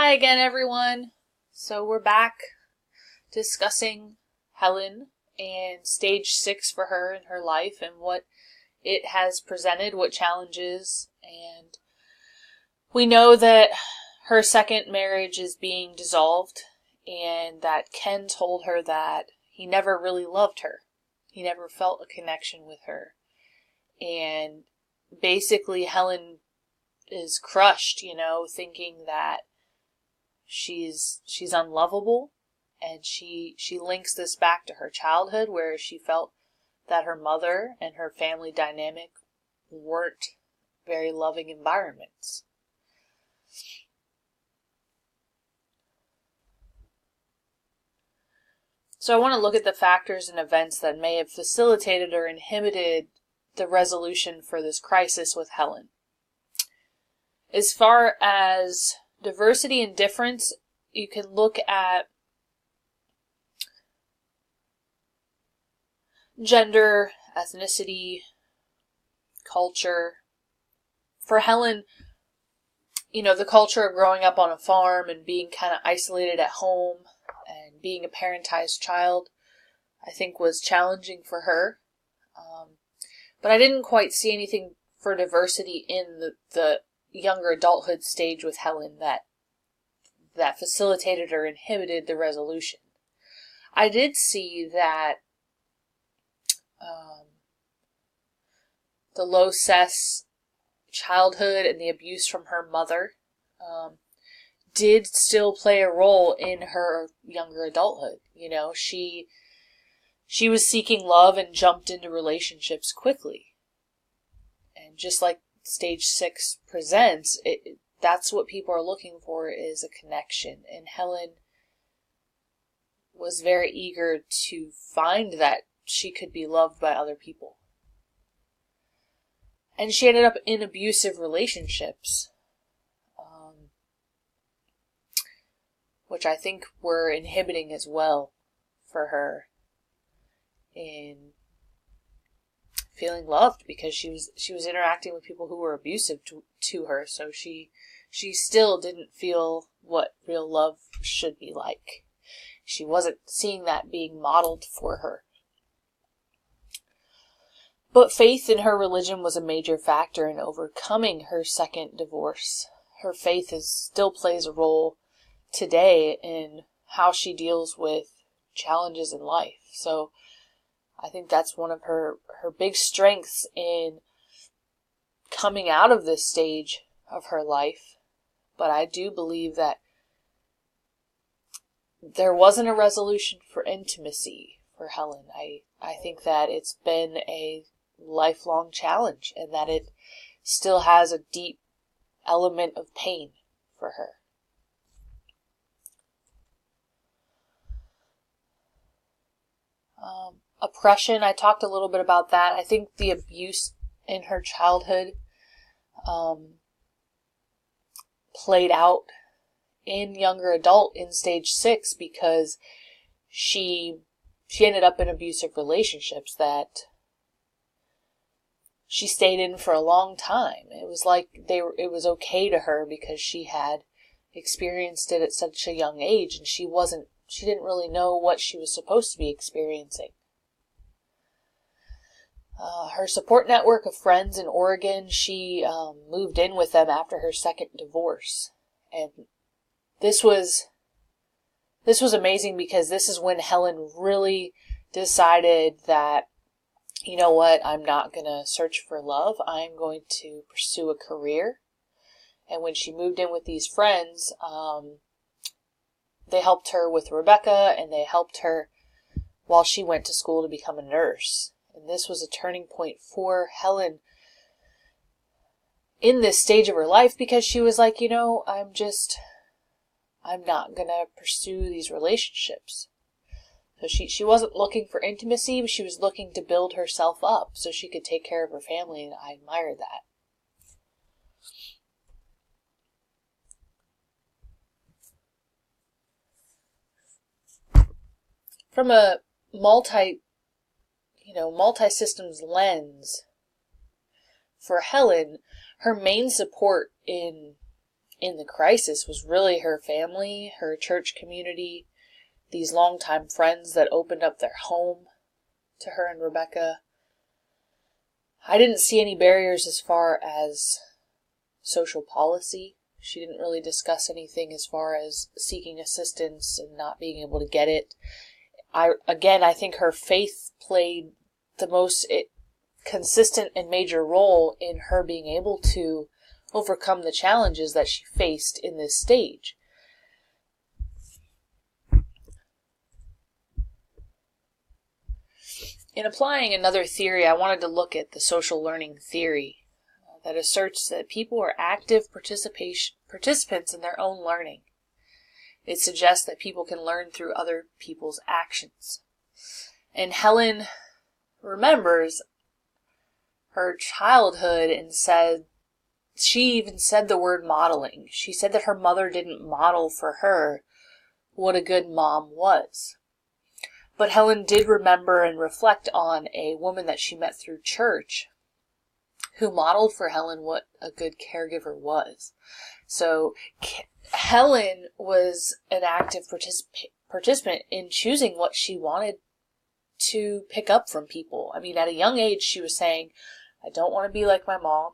Hi again, everyone. So we're back discussing Helen and stage 6 for her in her life and what it has presented, what challenges. And we know that her second marriage is being dissolved and that Ken told her that he never really loved her. He never felt a connection with her. And basically Helen is crushed, thinking that she's unlovable, and she links this back to her childhood where she felt that her mother and her family dynamic weren't very loving environments. So I want to look at the factors and events that may have facilitated or inhibited the resolution for this crisis with Helen. As far as diversity and difference, you can look at gender, ethnicity, culture. For Helen, the culture of growing up on a farm and being kind of isolated at home and being a parentized child, I think was challenging for her. But I didn't quite see anything for diversity in the younger adulthood stage with Helen that facilitated or inhibited the resolution. I did see that the low cess childhood and the abuse from her mother did still play a role in her younger adulthood. She was seeking love and jumped into relationships quickly. And just like stage 6 presents, that's what people are looking for, is a connection. And Helen was very eager to find that she could be loved by other people. And she ended up in abusive relationships, which I think were inhibiting as well for her in feeling loved, because she was interacting with people who were abusive to her, so she still didn't feel what real love should be like. She wasn't seeing that being modeled for her. But faith in her religion was a major factor in overcoming her second divorce. Her faith still plays a role today in how she deals with challenges in life. So I think that's one of her big strengths in coming out of this stage of her life. But I do believe that there wasn't a resolution for intimacy for Helen. I think that it's been a lifelong challenge, and that it still has a deep element of pain for her. Oppression, I talked a little bit about that. I think the abuse in her childhood played out in younger adult in stage 6, because she ended up in abusive relationships that she stayed in for a long time. It was like it was okay to her because she had experienced it at such a young age, and she didn't really know what she was supposed to be experiencing. Her support network of friends in Oregon, she moved in with them after her second divorce. And this was amazing, because this is when Helen really decided that, you know what, I'm not going to search for love. I'm going to pursue a career. And when she moved in with these friends, they helped her with Rebecca, and they helped her while she went to school to become a nurse. And this was a turning point for Helen in this stage of her life, because she was like, I'm not going to pursue these relationships. So she wasn't looking for intimacy, but she was looking to build herself up so she could take care of her family, and I admire that. From a multi-systems lens, for Helen, her main support in in the crisis was really her family, her church community, these longtime friends that opened up their home to her and Rebecca. I didn't see any barriers as far as social policy. She didn't really discuss anything as far as seeking assistance and not being able to get it. I think her faith played the most consistent and major role in her being able to overcome the challenges that she faced in this stage. In applying another theory, I wanted to look at the social learning theory that asserts that people are active participants in their own learning. It suggests that people can learn through other people's actions. And Helen remembers her childhood and she even said the word modeling. She said that her mother didn't model for her what a good mom was. But Helen did remember and reflect on a woman that she met through church who modeled for Helen what a good caregiver was. So Helen was an active participant in choosing what she wanted to pick up from people. I mean, at a young age, she was saying, I don't want to be like my mom.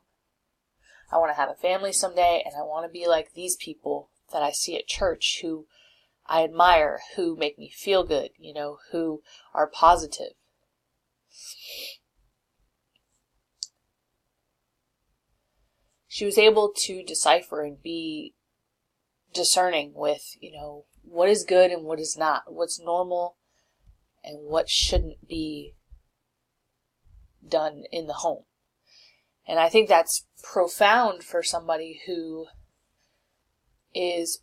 I want to have a family someday, and I want to be like these people that I see at church who I admire, who make me feel good, who are positive. She was able to decipher and be discerning with, what is good and what is not, what's normal and what shouldn't be done in the home. And I think that's profound for somebody who is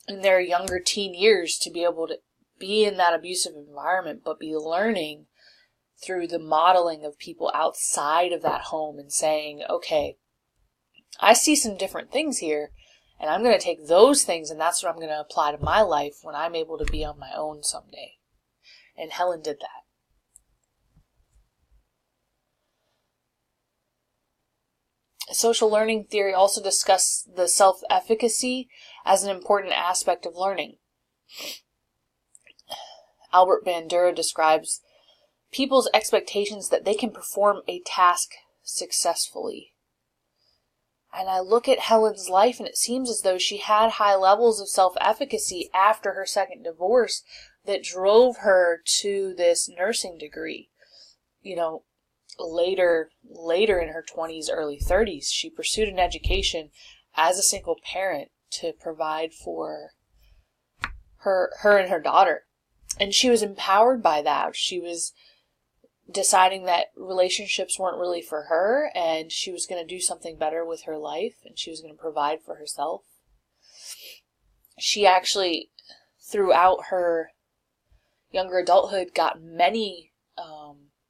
in their younger teen years to be able to be in that abusive environment, but be learning through the modeling of people outside of that home and saying, okay, I see some different things here, and I'm going to take those things and that's what I'm going to apply to my life when I'm able to be on my own someday. And Helen did that. Social learning theory also discusses the self-efficacy as an important aspect of learning. Albert Bandura describes people's expectations that they can perform a task successfully. And I look at Helen's life and it seems as though she had high levels of self-efficacy after her second divorce that drove her to this nursing degree. Later in her 20s, early 30s, she pursued an education as a single parent to provide for her and her daughter. And she was empowered by that. She was deciding that relationships weren't really for her and she was going to do something better with her life and she was going to provide for herself. She actually, throughout her younger adulthood, got many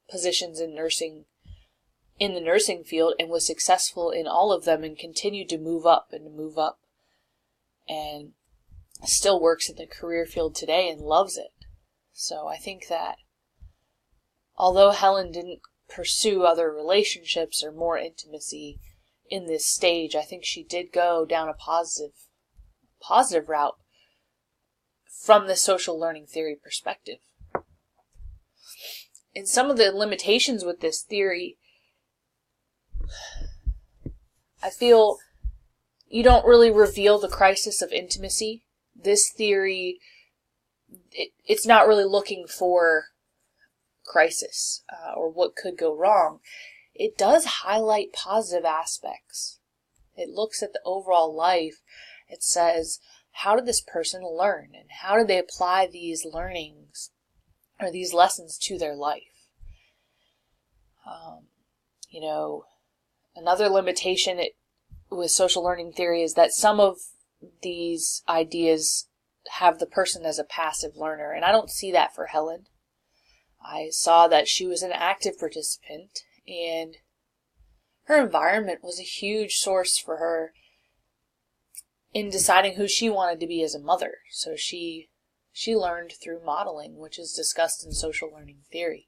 positions in the nursing field and was successful in all of them and continued to move up and still works in the career field today and loves it. So I think that although Helen didn't pursue other relationships or more intimacy in this stage, I think she did go down a positive route from the social learning theory perspective. And some of the limitations with this theory, I feel you don't really reveal the crisis of intimacy. This theory, it's not really looking for crisis or what could go wrong. It does highlight positive aspects. It looks at the overall life. It says, how did this person learn? And how did they apply these learnings or these lessons to their life? Another limitation with social learning theory is that some of these ideas have the person as a passive learner, and I don't see that for Helen. I saw that she was an active participant, and her environment was a huge source for her in deciding who she wanted to be as a mother. So she learned through modeling, which is discussed in social learning theory.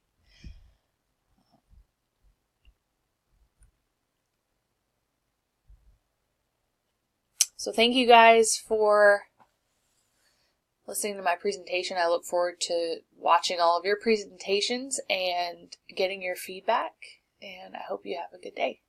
So thank you guys for listening to my presentation. I look forward to watching all of your presentations and getting your feedback, and I hope you have a good day.